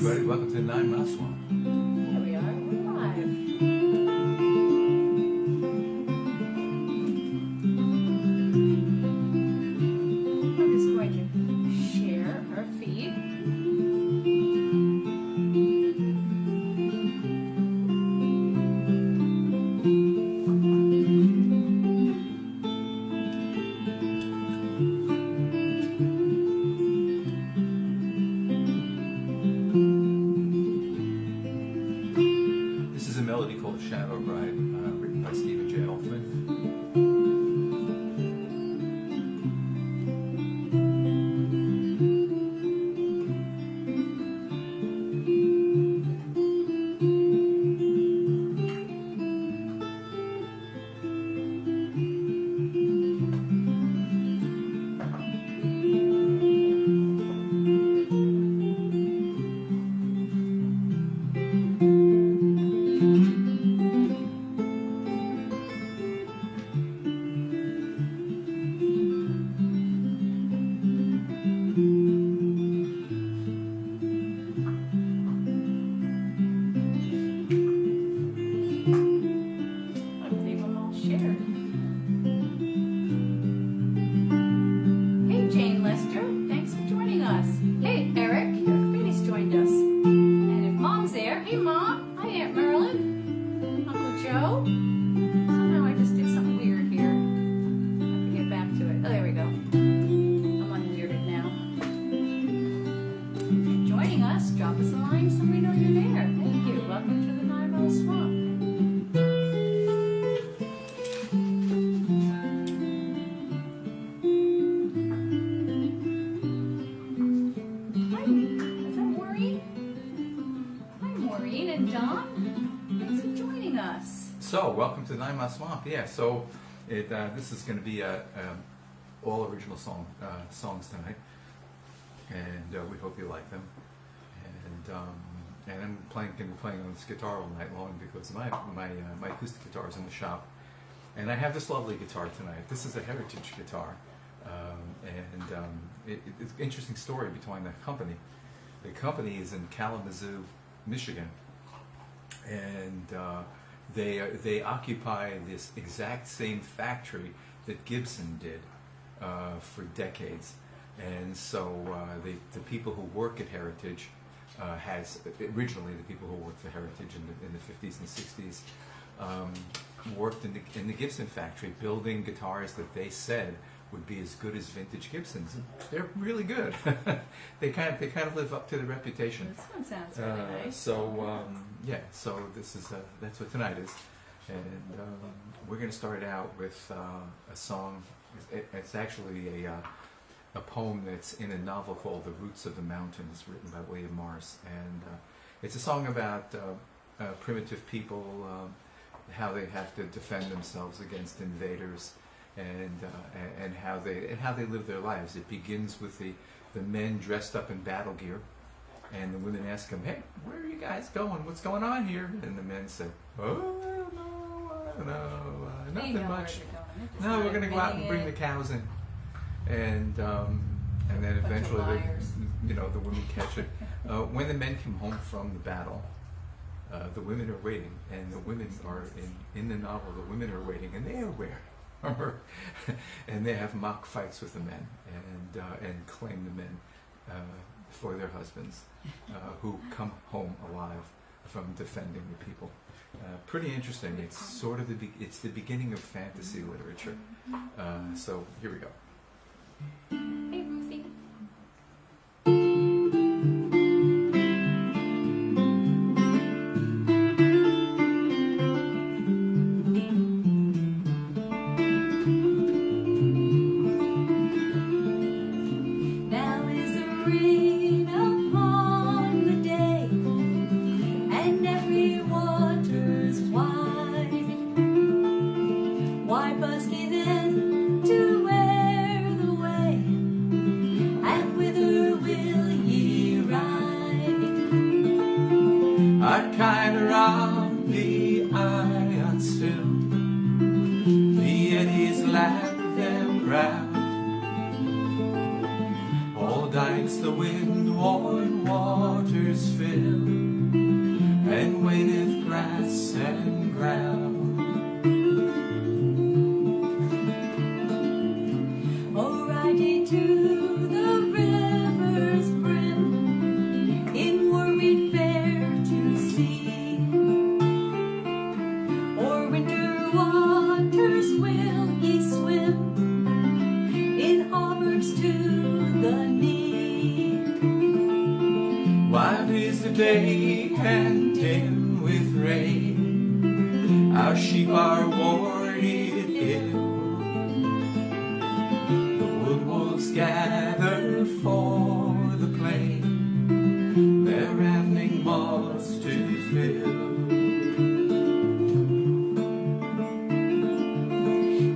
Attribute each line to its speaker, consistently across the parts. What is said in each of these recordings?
Speaker 1: everybody. Welcome to the 9 Mile Swamp.
Speaker 2: Here we are. We're live. I'm just going to share our feed.
Speaker 1: Written by S.J.Altman. So, welcome to the 9 Mile Swamp. Yeah, so this is going to be all original songs tonight, and we hope you like them. And I'm going to be playing on this guitar all night long because my acoustic guitar is in the shop, and I have this lovely guitar tonight. This is a heritage guitar, it's an interesting story behind the company. The company is in Kalamazoo, Michigan, and they occupy this exact same factory that Gibson did for decades, and so the people who work at Heritage originally the people who worked for Heritage in the 50s and 60s worked in the Gibson factory, building guitars that they said would be as good as vintage Gibsons. They're really good. They kind of live up to the reputation.
Speaker 2: This one sounds really nice.
Speaker 1: So this is that's what tonight is, and we're going to start out with a song. It's actually a poem that's in a novel called "The Roots of the Mountains," written by W.Morris, and it's a song about primitive people, how they have to defend themselves against invaders. And how they live their lives. It begins with the men dressed up in battle gear, and the women ask them, "Hey, where are you guys going? What's going on here?" And the men say, "Oh, I don't know, nothing much. No, we're going to go out and bring the cows in." And then eventually, the women catch it. When the men come home from the battle, the women are waiting, and the women are in the novel. The women are waiting, and they are where. And they have mock fights with the men and claim the men for their husbands who come home alive from defending the people. Pretty interesting. It's sort of it's the beginning of fantasy literature. So here we go.
Speaker 2: Hey, Ruthie.
Speaker 1: as the wind-worn waters fill, and waiteth grass and ground.
Speaker 2: Oh, riding to the river's brim, inward we fare to see, o'er winter waters will ye swim, in armors to the knee.
Speaker 1: Wild is the day and dim with rain, our sheep are warded ill. The wood wolves gather for the plain, their ravening maws to fill.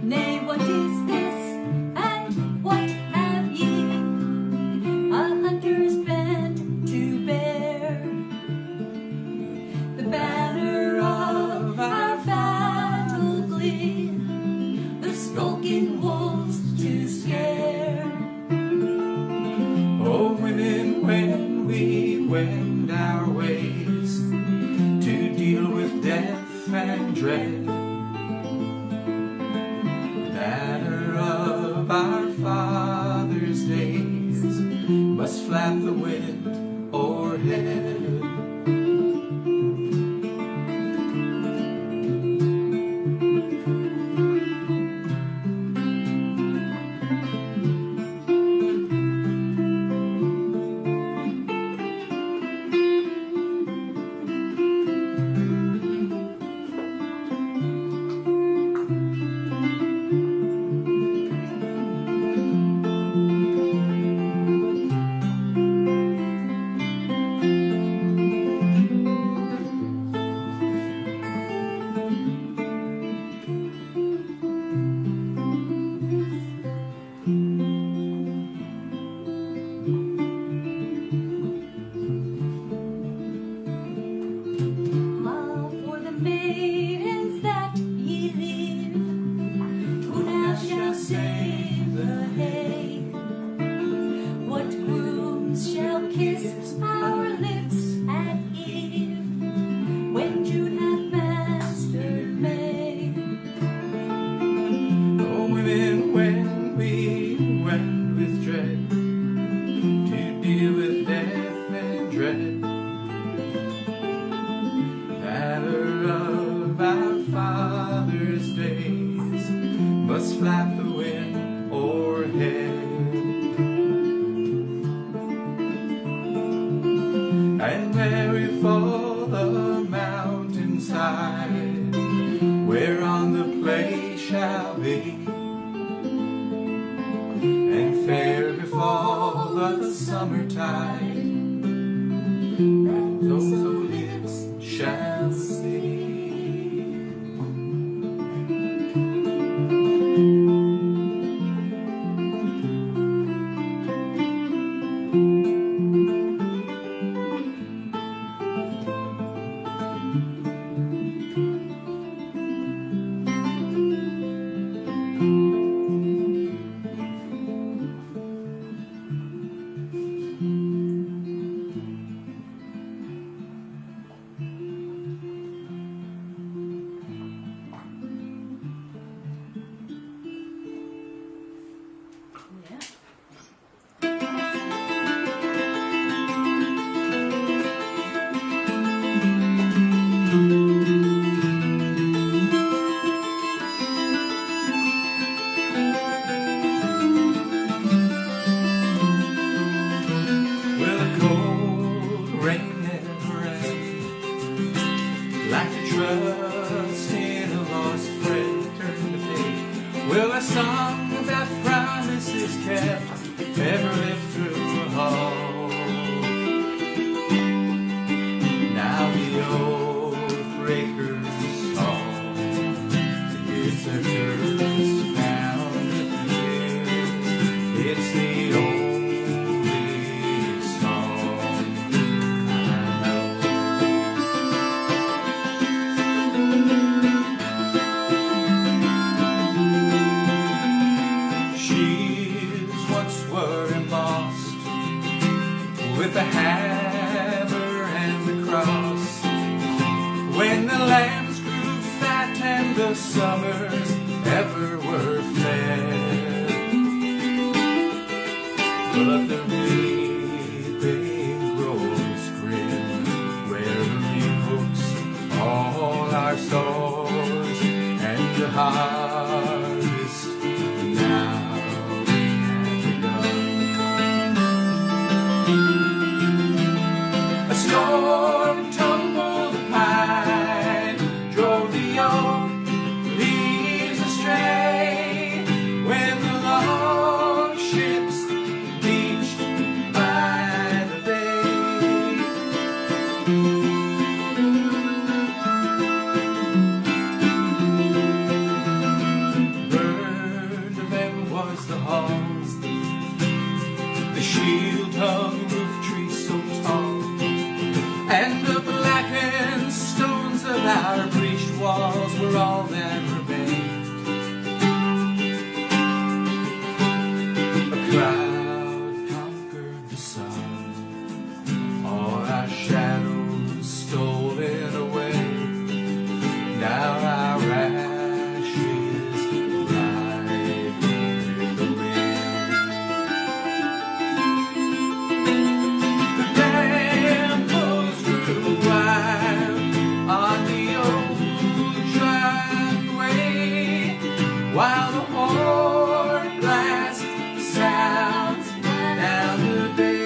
Speaker 2: Nay, what is this, and what have ye? A hunter's band to bear, the banner of our battle glee, the skulking wolves to scare.
Speaker 1: Oh, women, when we wend our ways to deal with death and dread, the banner of our fathers' days must flap the wind o'erhead.
Speaker 2: Ah, for the maidens that ye leave, who now shall save the hay? What grooms shall kiss our lips at eve, when June hath mastered May?
Speaker 1: Oh, women, when we wend with dread to deal with death and dread, banner of our fathers' days must flap the wind o'erhead. And Mary fall the mountainside, whereon the play shall be, and fair befall the summertide, and those who lives shall see. Will the cold rain never end? Like to trust in a lost friend, turn the page. Will a song about promises kept ever live through a hall? Now the old breaker's song, it's a curse found at the end. It's the only song I know. Shields once were embossed the summers ever were fled. But the reaping grows grim, where the reap hooks all our souls, and the harvest now has begun. A storm tumbled the pine, drove the oak leaves astray, when the long ships beached by the bay. Burned of them was the hull, the shield hung roof tree so tall, and the blackened stones of our breached walls were all that remained. A cloud conquered the sun, all our shadows stolen away. Now our ashes ride with the wind. The brambles grew wild on the old tried way, while the horn blast sounds down the bays.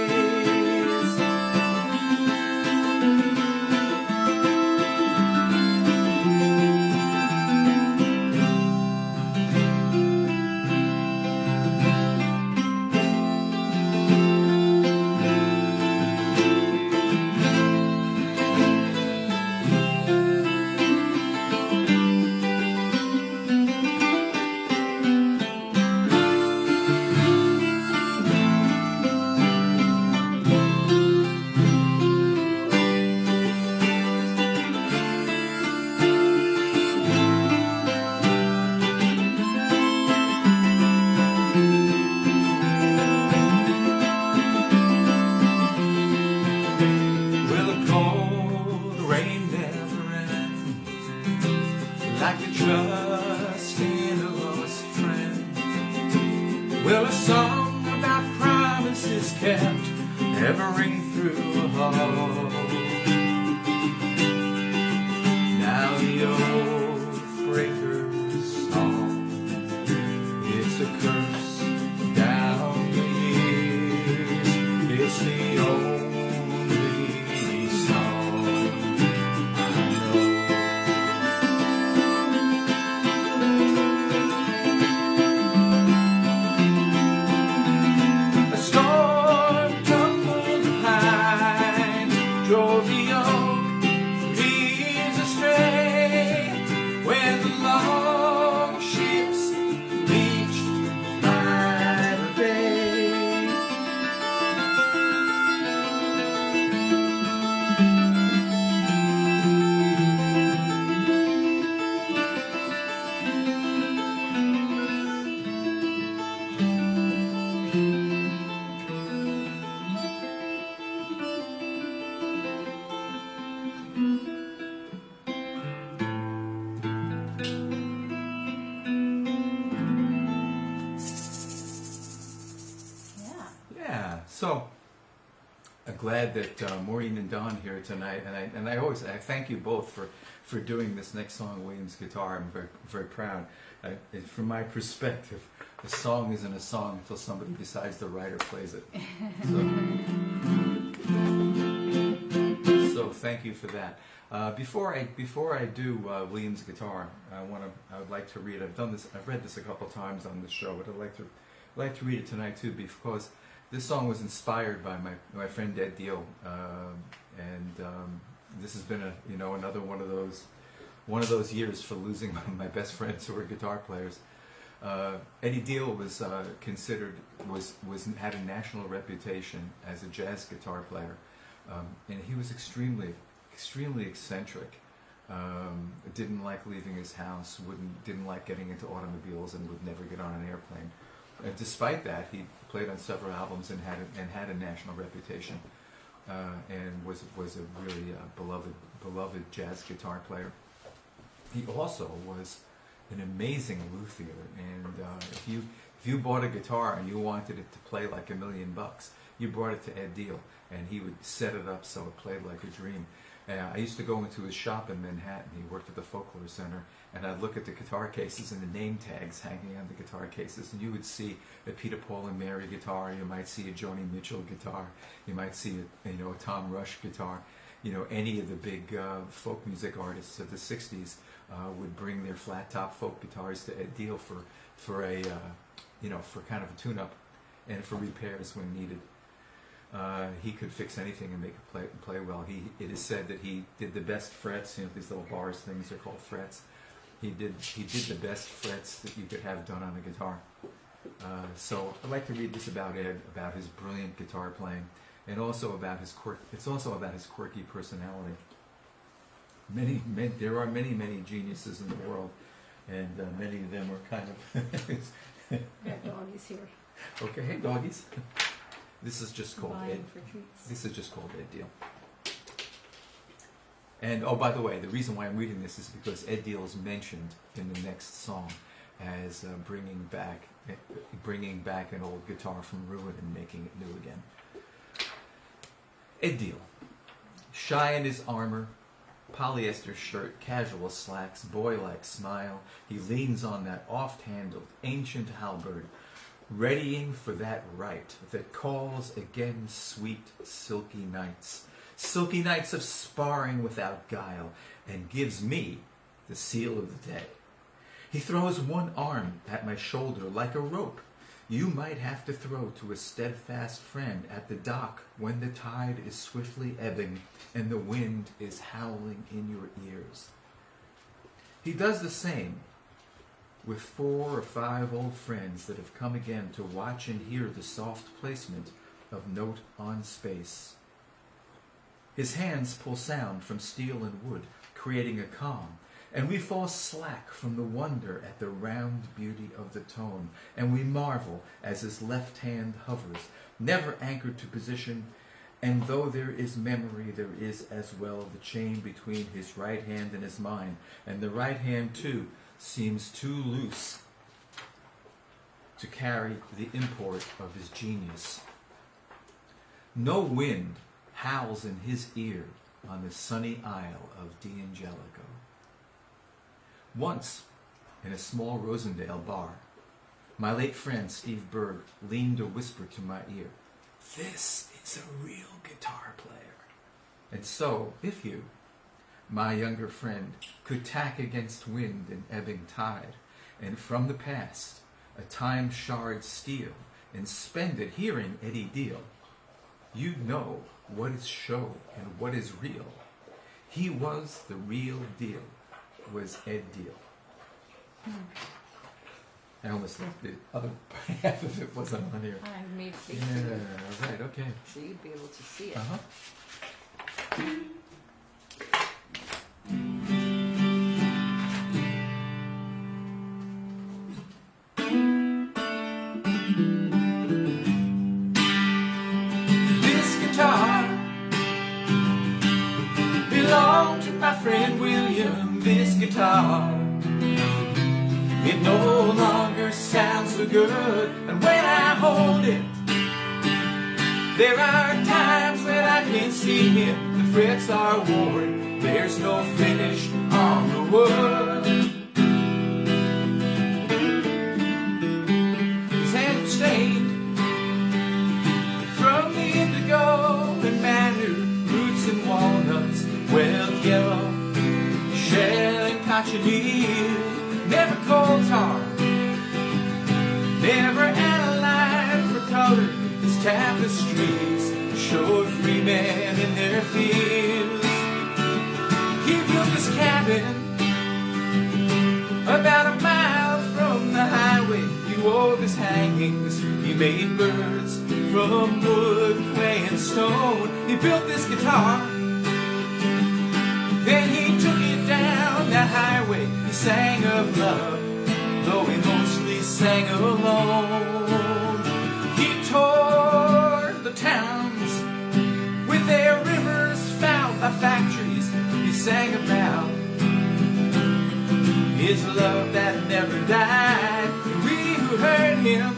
Speaker 1: Will the cold rain never end, like the trust in a lost friend? Will a song about promises kept ever ring through a hall? Now the oath breaker's song, it's a curse down the years. It's the only song I know. A storm tumbled the pine, drove the oak leaves astray, when the long ships beached by the bay.
Speaker 2: Yeah.
Speaker 1: Yeah, so I'm glad that Maureen and Don here tonight, and I thank you both for doing this next song, Williams guitar. I'm very very proud. From my perspective, a song isn't a song until somebody besides the writer plays it. So thank you for that. Before I do Williams guitar, I would like to read. I've read this a couple times on the show, but I'd like to read it tonight too, because this song was inspired by my friend Diehl, and this has been another one of those years for losing my best friends who were guitar players. Eddie Diehl was had a national reputation as a jazz guitar player, and he was extremely eccentric. Didn't like leaving his house, didn't like getting into automobiles, and would never get on an airplane. Despite that, he played on several albums and had a national reputation, and was a really beloved jazz guitar player. He also was an amazing luthier. And if you bought a guitar and you wanted it to play like $1 million, you brought it to Ed Diehl, and he would set it up so it played like a dream. I used to go into his shop in Manhattan. He worked at the Folklore Center, and I'd look at the guitar cases and the name tags hanging on the guitar cases, and you would see a Peter, Paul, and Mary guitar. You might see a Joni Mitchell guitar. You might see a Tom Rush guitar. Any of the big folk music artists of the '60s would bring their flat top folk guitars to Ed Diehl for a for kind of a tune-up and for repairs when needed. He could fix anything and make it play well. It is said that he did the best frets. These little bars things are called frets. He did the best frets that you could have done on a guitar. So I'd like to read this about Ed, about his brilliant guitar playing, and also about his It's also about his quirky personality. There are many geniuses in the world, and many of them are kind of.
Speaker 2: Got doggies here.
Speaker 1: Okay, hey doggies. This is just called
Speaker 2: Vying
Speaker 1: Ed.
Speaker 2: for treats.
Speaker 1: This is just called Ed Diehl. And oh, by the way, the reason why I'm reading this is because Ed Diehl is mentioned in the next song as bringing back an old guitar from ruin and making it new again. Ed Diehl, shy in his armor, polyester shirt, casual slacks, boy-like smile, he leans on that oft-handled ancient halberd, readying for that right that calls again sweet silky nights of sparring without guile, and gives me the seal of the day. He throws one arm at my shoulder like a rope you might have to throw to a steadfast friend at the dock when the tide is swiftly ebbing and the wind is howling in your ears. He does the same with 4 or 5 old friends that have come again to watch and hear the soft placement of note on space. His hands pull sound from steel and wood, creating a calm, and we fall slack from the wonder at the round beauty of the tone, and we marvel as his left hand hovers, never anchored to position, and though there is memory, there is as well the chain between his right hand and his mine, and the right hand, too, seems too loose to carry the import of his genius. No wind howls in his ear on the sunny isle of D'Angelico. Once, in a small Rosendale bar, my late friend Steve Berg leaned a whisper to my ear. This is a real guitar player. And so, if you, my younger friend, could tack against wind and ebbing tide, and from the past, a time shard steal, and spend it hearing Eddie Diehl, you'd know what is show and what is real. He was the real deal, was Ed Diehl. I almost left the other half of it wasn't on here.
Speaker 2: I made space
Speaker 1: Yeah,
Speaker 2: for you,
Speaker 1: right, okay.
Speaker 2: so you'd be able to see it.
Speaker 1: Uh-huh. This guitar belonged to my friend William. This guitar, it no longer sounds so good, and when I hold it, there are times when I can see him. The frets are worn, there's no finish on the wood. His hands are stained from the indigo and madder roots and walnuts, well yellow, shell and cochineal. Never coal tar, never aniline for color. His tapestries showed free men in their fields. He built his cabin about a mile from the highway. He wove his hangings, he made birds from wood, clay, and stone. He built this guitar, then he took it down that highway. He sang of love, though he mostly sang alone. He toured the towns with their rivers fouled by factories. He sang about His love that never died. We who heard him,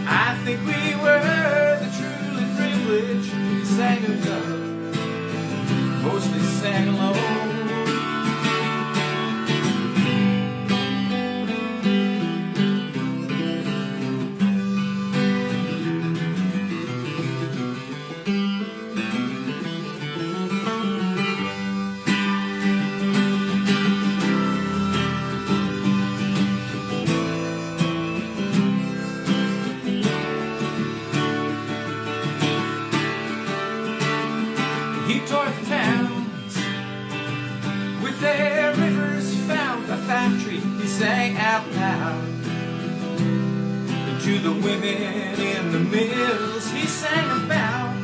Speaker 1: I think we were the truly privileged. He sang of love, mostly sang alone. He tore the towns with their rivers found a factory. He sang out loud to the women in the mills. He sang about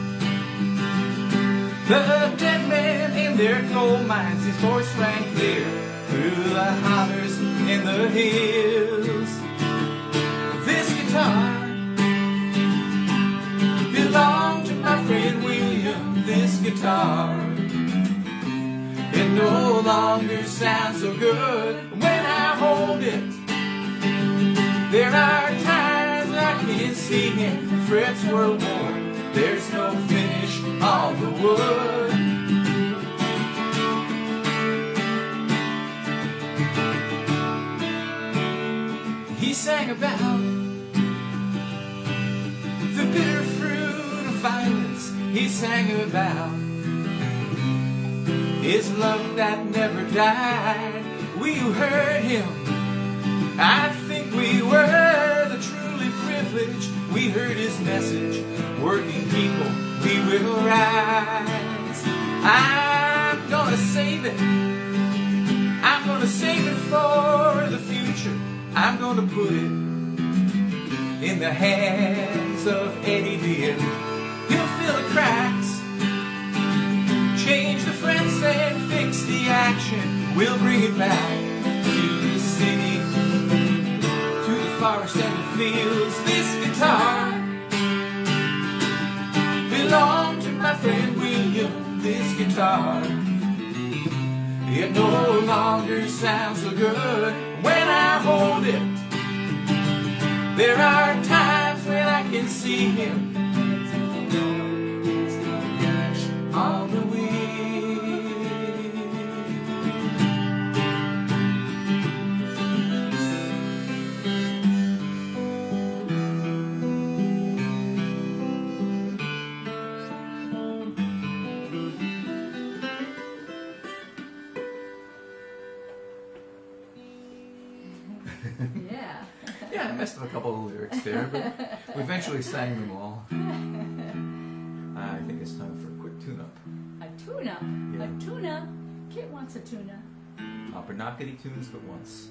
Speaker 1: the dead men in their coal mines. His voice rang clear through the hollers in the hills. This guitar belonged to my friend William. This guitar, it no longer sounds so good when I hold it. There are times I can't see him, the frets were worn, there's no finish on the wood. He sang about the bitter fruit of violence. He sang about his love that never died. We who heard him, I think we were the truly privileged. We heard his message, working people, we will rise. I'm gonna save it. I'm gonna save it for the future. I'm gonna put it in the hands of Eddie Diehl. He'll fill the cracks, change the fronts and fix the action. We'll bring it back to the city, to the forest and the fields. This guitar belonged to my friend William. This guitar, it no longer sounds so good when I hold it. There are times when I can see him on the wind.
Speaker 2: Yeah.
Speaker 1: Yeah, I messed up a couple of lyrics there, but we eventually sang them all. I think it's time for a quick tune-up.
Speaker 2: A tuna.
Speaker 1: Yeah.
Speaker 2: A tuna. Kit wants a tuna.
Speaker 1: Opera not getting tunes but once.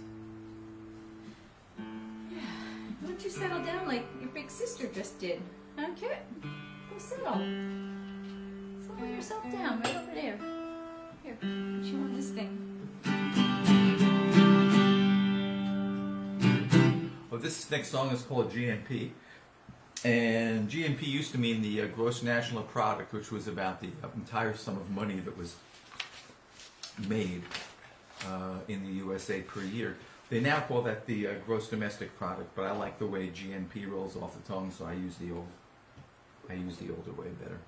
Speaker 2: Why don't you settle down like your big sister just did? Huh, Kit? Go settle. Settle yourself down right over there. Here, put you on this thing.
Speaker 1: Well, this next song is called GNP. And GNP used to mean the gross national product, which was about the entire sum of money that was made in the USA per year. They now call that the gross domestic product, but I like the way GNP rolls off the tongue, so I use the older way better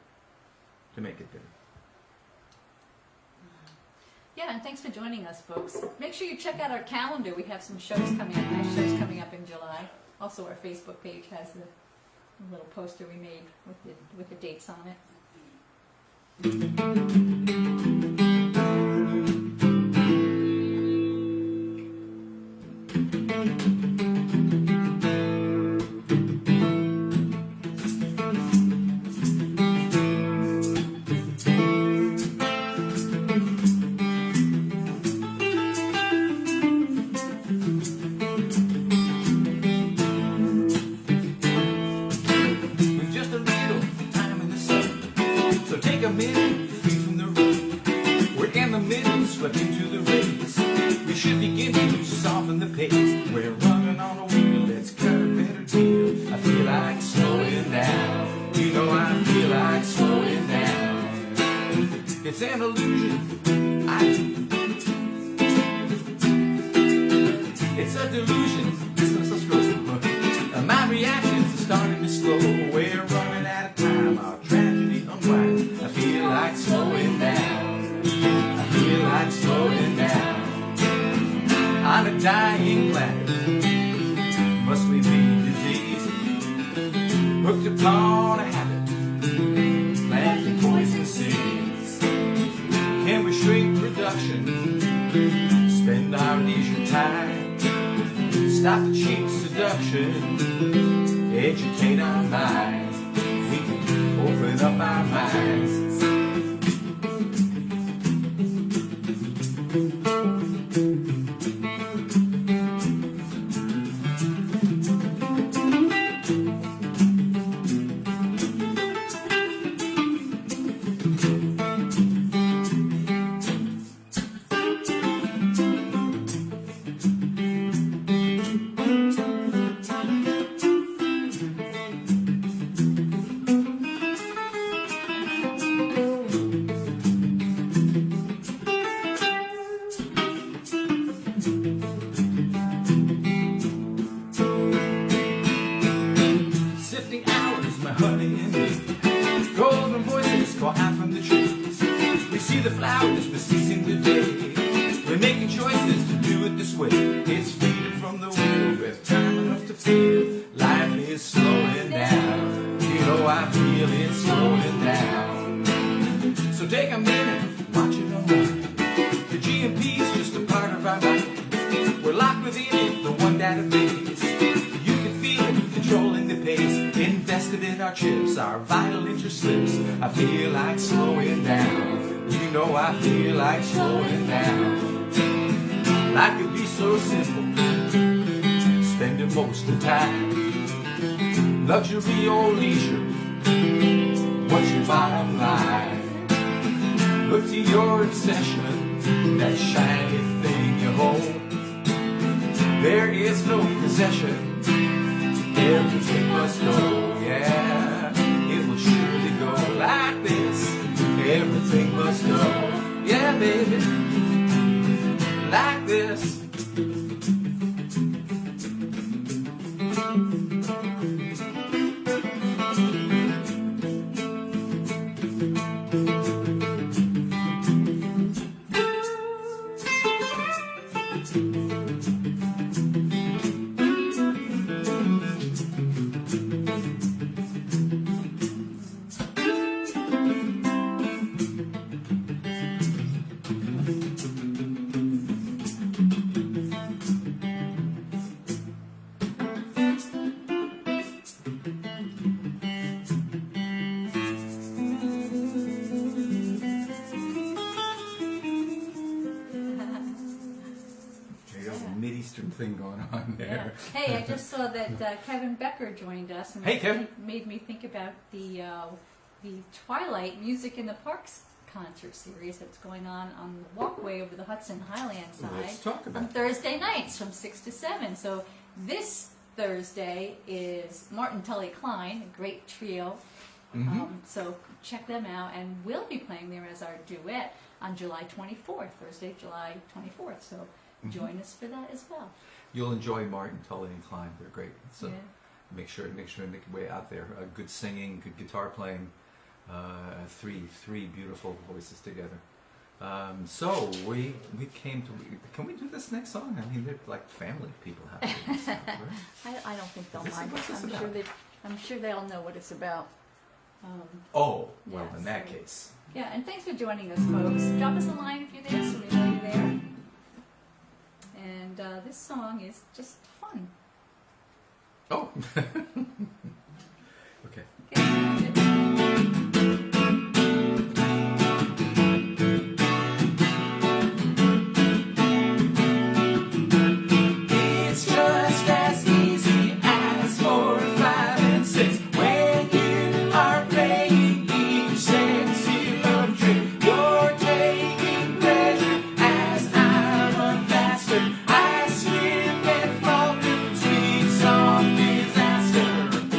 Speaker 1: to make it better.
Speaker 2: Yeah, and thanks for joining us, folks. Make sure you check out our calendar. We have some shows coming up, nice shows coming up in July. Also, our Facebook page has the little poster we made with the dates on it. It's an illusion.
Speaker 1: dying planet. Must we be diseased, hooked upon a habit, planting poison seeds? Can we shrink production, spend our leisure time, stop the cheap seduction, educate our minds? We can open up our minds. The flowers were seizing the day. We're making choices to do it this way. It's freedom from the wheel with time enough to feel life is slowing down. You know I feel it's slowing down. So take a minute, watch it unwind. The GMP's just a part of our mind. We're locked within it, the one database. You can feel it controlling the pace. Invested in our chips, our vital interest slips. I feel like slowing down. You know I feel like slowing down. Life could be so simple, spending most of the time. Luxury or leisure, what's your bottom line? Look to your obsession, that shiny thing you hold. There is no possession, everything must go, yeah. It will surely go like this. Everything must go, yeah, baby, like this. Thing going on there.
Speaker 2: Yeah. Hey, I just saw that Kevin Becker joined us, and
Speaker 1: hey, Kevin.
Speaker 2: Made me think about the Twilight Music in the Parks concert series that's going on the walkway over the Hudson Highland side.
Speaker 1: Let's talk about
Speaker 2: on Thursday nights from 6 to 7. So this Thursday is Martin Tully Klein, a great trio. So check them out, and we'll be playing there as our duet on July 24th, Thursday, July 24th. So join us for that as well.
Speaker 1: You'll enjoy Martin, Tully, and Klein. They're great. So
Speaker 2: yeah.
Speaker 1: make sure to make your way out there. Good singing, good guitar playing, three beautiful voices together. So we came to. Can we do this next song? I mean, they're like family people having this stuff, right?
Speaker 2: I don't think they'll mind.
Speaker 1: What's this about?
Speaker 2: I'm sure they all know what it's about.
Speaker 1: Well,
Speaker 2: yeah,
Speaker 1: in that case.
Speaker 2: Yeah, and thanks for joining us, folks. Drop us a line if you're there, so we know you're there. And this song is just fun.
Speaker 1: Oh. Okay. It's just as easy as 4, 5, and 6 when you are playing each sexy love trick. You're taking pleasure as I run faster. I slip and fall, sweet soft disaster.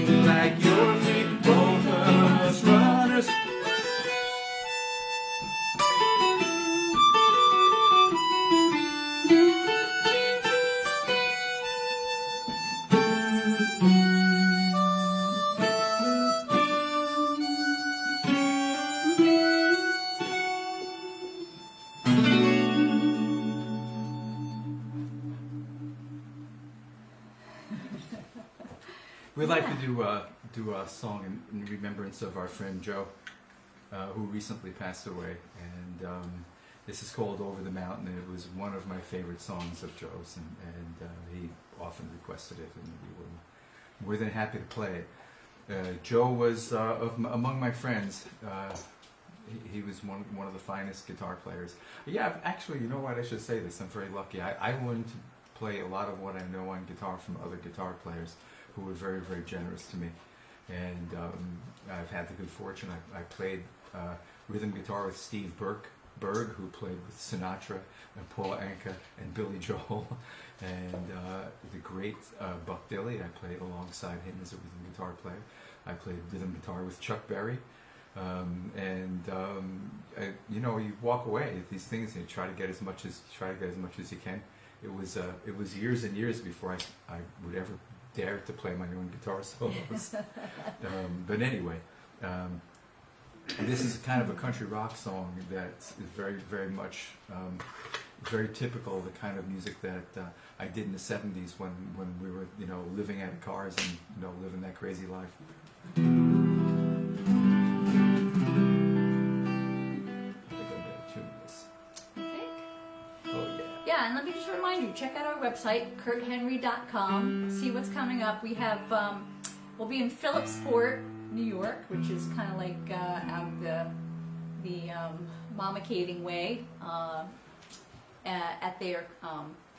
Speaker 1: sing like you're free, both of us runners. We'd like to do a song in remembrance of our friend Joe, who recently passed away, and this is called "Over the Mountain." And it was one of my favorite songs of Joe's, and he often requested it, and we were more than happy to play it. Joe was among my friends. He was one of the finest guitar players. Yeah, actually, you know what? I should say this. I'm very lucky. I learned to play a lot of what I know on guitar from other guitar players who were very, very generous to me. And I've had the good fortune. I played rhythm guitar with Steve Berg, who played with Sinatra and Paul Anka and Billy Joel. And the great Buck Diehl, I played alongside him as a rhythm guitar player. I played rhythm guitar with Chuck Berry. You know, you walk away at these things and you try to get as much as you can. It was years and years before I would ever dare to play my own guitar solos. But anyway, this is kind of a country rock song that is very, very much very typical of the kind of music that I did in the 70s when we were, you know, living out of cars and, you know, living that crazy life.
Speaker 2: Yeah, and let me just remind you, check out our website, kurthenry.com. See what's coming up. We have, we'll be in Phillipsport, New York, which is kind of like out the Mama Caving way, at their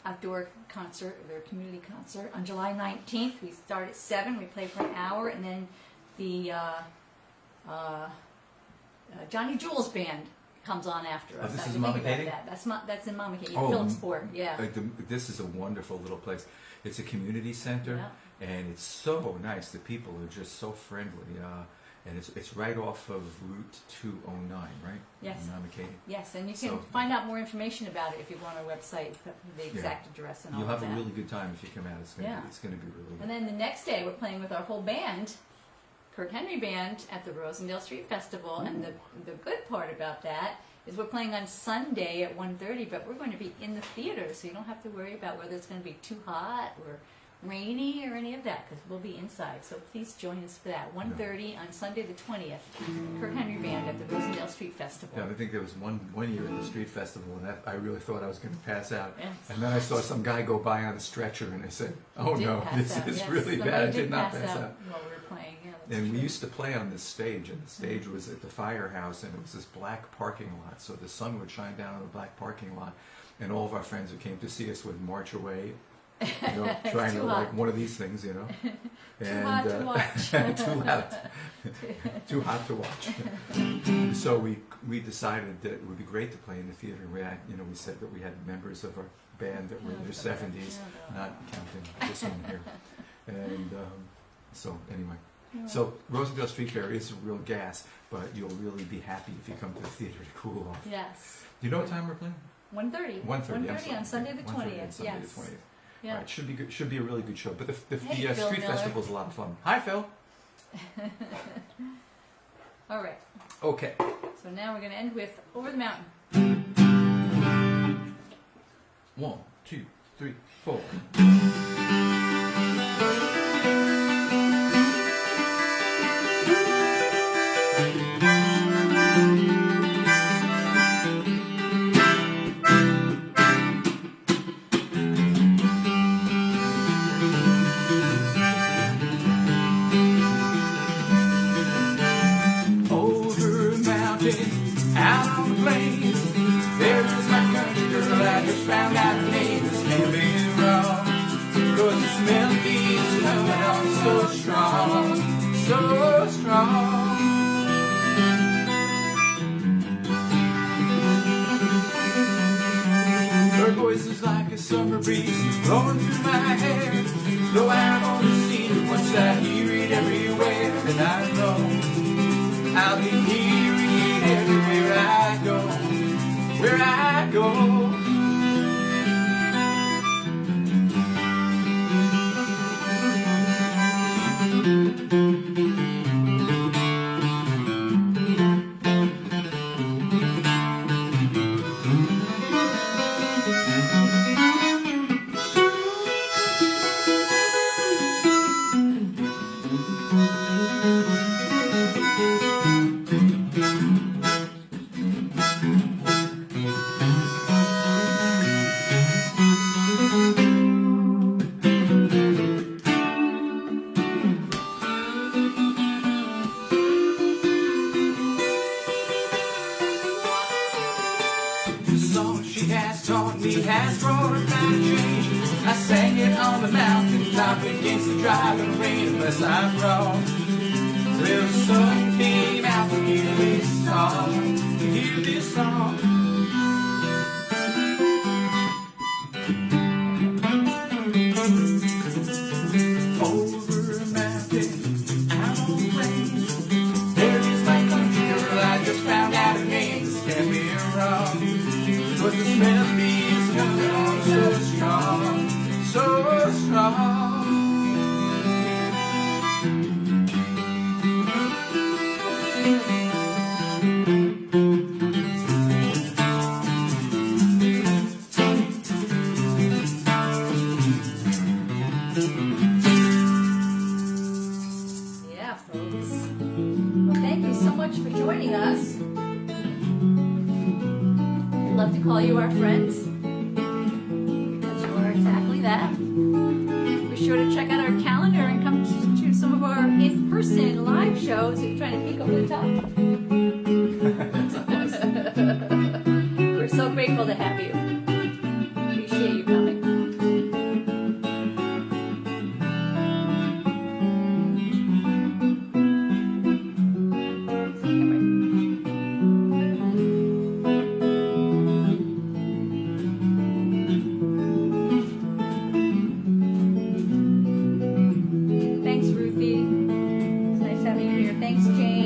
Speaker 2: outdoor concert, their community concert on July 19th. We start at 7. We play for an hour, and then the Johnny Jules Band comes on after us.
Speaker 1: This
Speaker 2: I
Speaker 1: is
Speaker 2: can
Speaker 1: Mama
Speaker 2: think about
Speaker 1: Caving?
Speaker 2: that. That's in Mama Caving,
Speaker 1: Oh,
Speaker 2: Phillipsport. Yeah.
Speaker 1: This is a wonderful little place. It's a community center,
Speaker 2: Yeah.
Speaker 1: and it's so nice. The people are just so friendly, and it's right off of Route 209, right?
Speaker 2: Yes.
Speaker 1: In Mama Caving.
Speaker 2: Yes, and you can
Speaker 1: So-
Speaker 2: find out more information about it if you go on our website, the exact address and all
Speaker 1: You'll
Speaker 2: of
Speaker 1: have
Speaker 2: that.
Speaker 1: a really good time if you come out. It's gonna be really good.
Speaker 2: And then the next day, we're playing with our whole band, Kurt Henry Band, at the Rosendale Street Festival. And the good part about that is we're playing on Sunday at 1:30, but we're going to be in the theater, so you don't have to worry about whether it's going to be too hot or rainy or any of that, because we'll be inside. So please join us for that, 1:30 on Sunday the 20th, Kurt Henry Band at the Rosendale Street Festival.
Speaker 1: Yeah, I think there was one year at the street festival, and I really thought I was going to pass out.
Speaker 2: Yes.
Speaker 1: And then I saw some guy go by on a stretcher, and I said, "Oh
Speaker 2: Did
Speaker 1: no,
Speaker 2: pass
Speaker 1: this
Speaker 2: out,
Speaker 1: is
Speaker 2: yes.
Speaker 1: really
Speaker 2: Somebody
Speaker 1: bad." I
Speaker 2: did
Speaker 1: did not pass out.
Speaker 2: while we were playing. Yeah, that's
Speaker 1: And we
Speaker 2: true.
Speaker 1: used to play on this stage, and the stage was at the firehouse, and it was this black parking lot, so the sun would shine down on the black parking lot, and all of our friends who came to see us would march away, you know, trying to
Speaker 2: Too
Speaker 1: like
Speaker 2: hot.
Speaker 1: one of these things, you know.
Speaker 2: Too hot to watch.
Speaker 1: too hot. Too hot to watch. So we decided that it would be great to play in the theater. We said that we had members of our band that were in their 70s, not counting this one here. And so anyway. So Rosendale Street Fair is a real gas, but you'll really be happy if you come to the theater to cool off.
Speaker 2: Yes.
Speaker 1: Do you know what time we're playing?
Speaker 2: 1:30.
Speaker 1: 1:30.
Speaker 2: 1:30 on Sunday the 20th.
Speaker 1: On Sunday
Speaker 2: Yes.
Speaker 1: the 20th.
Speaker 2: Yeah.
Speaker 1: All right, should be good. Should be a really good show. But the
Speaker 2: Hey, Phil
Speaker 1: street
Speaker 2: Miller.
Speaker 1: festival is a lot of fun. Hi, Phil.
Speaker 2: All right.
Speaker 1: Okay.
Speaker 2: So now we're going to end with Over the Mountain.
Speaker 1: 1, 2, 3, 4. Over mountains, out on the plains, there is my country girl. I just found out her name. This can't be wrong, 'cause this melody's coming on so strong, so strong. Her voice is like a summer breeze blowing through my hair. Though I've only seen her once, I hear it every mountain I know. I'll be hearing it everywhere I go, where I go. Has brought about change. I sang it on the mountain top against the driving rain. Unless I'm wrong, well, the sun came out to hear this song, to hear this song. Over a mountain, out on the plains, there is my country girl. I just found out her name. This can't be wrong, 'cause the smell of me coming on so strong, so strong.
Speaker 2: Yeah, folks. Well, thank you so much for joining us. I'd love to call you our friends. Exactly that. Be sure to check out our calendar and come to some of our in-person live shows. Are you trying to peek over the top? We're so grateful to have you. Appreciate you coming. Thanks, Ruthie. It's nice having you here. Thanks, Jane.